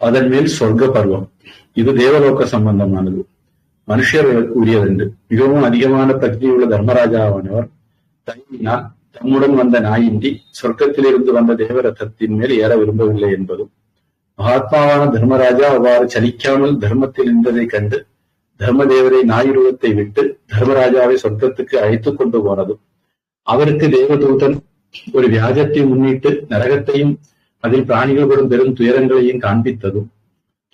அதன் மேல் சொர்க்க பருவம். இது தேவலோக சம்பந்தமானது, மனுஷர்களுக்கு உரியதென்று. மிகவும் அதிகமான பக்தியுள்ள தர்மராஜாவானவர் தயவினால் தம்முடன் வந்த நாயின்றி சொர்க்கத்திலிருந்து வந்த தேவரதத்தின் மேல் ஏற விரும்பவில்லை என்பதும், மகாத்மாவான தர்மராஜா அவ்வாறு சலிக்காமல் தர்மத்தில் நின்றதைக் கண்டு தர்மதேவரை நாயுருவத்தை விட்டு தர்மராஜாவை சொர்க்கத்துக்கு அழைத்துக் கொண்டு போனதும், அவருக்கு தேவதூதன் ஒரு வியாஜத்தை முன்னிட்டு நரகத்தையும் அதில் பிராணிகள் படும் பெரும் துயரங்களையும் காண்பித்ததும்,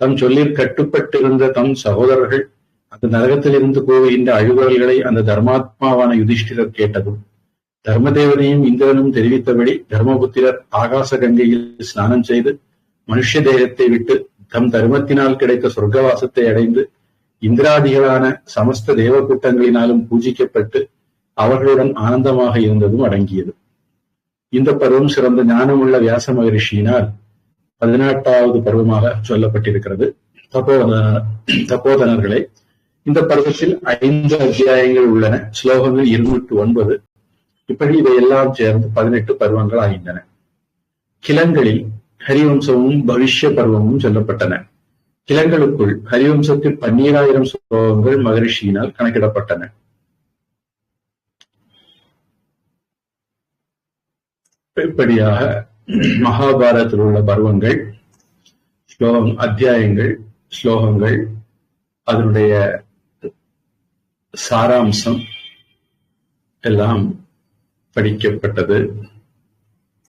தம் சொல்லில் கட்டுப்பட்டிருந்த தம் சகோதரர்கள் அந்த நரகத்திலிருந்து போகின்ற அழுகுரல்களை அந்த தர்மாத்மாவான யுதிஷ்டிரர் கேட்டதும், தர்மதேவனையும் இந்திரனும் தெரிவித்தபடி தர்மபுத்திரர் ஆகாச கங்கையில் ஸ்நானம் செய்து மனுஷ தேகத்தை விட்டு தம் தர்மத்தினால் கிடைத்த சொர்க்கவாசத்தை அடைந்து இந்திராதிகளான சமஸ்த தேவ கூட்டங்களினாலும் பூஜிக்கப்பட்டு அவர்களுடன் ஆனந்தமாக இருந்ததும் அடங்கியது. இந்த பருவம் சிறந்த ஞானமுள்ள வியாச மகரிஷியினால் 18வது பருவமாக சொல்லப்பட்டிருக்கிறது. தபோதனர்களே, இந்த பருவத்தில் 5 அத்தியாயங்கள் உள்ளன. ஸ்லோகங்கள் 209. இப்படி இவையெல்லாம் சேர்ந்து 18 பருவங்கள் ஆகின்றன. கிளங்களில் ஹரிவம்சமும் பவிஷ்ய பருவமும் சொல்லப்பட்டன. கிளங்களுக்குள் ஹரிவம்சத்தில் 12,000 ஸ்லோகங்கள் மகரிஷியினால் கணக்கிடப்பட்டன. இப்படியாக மகாபாரதத்தில் உள்ள பருவங்கள், அத்தியாயங்கள், ஸ்லோகங்கள், அதனுடைய சாராம்சம் எல்லாம் படிக்கப்பட்டது.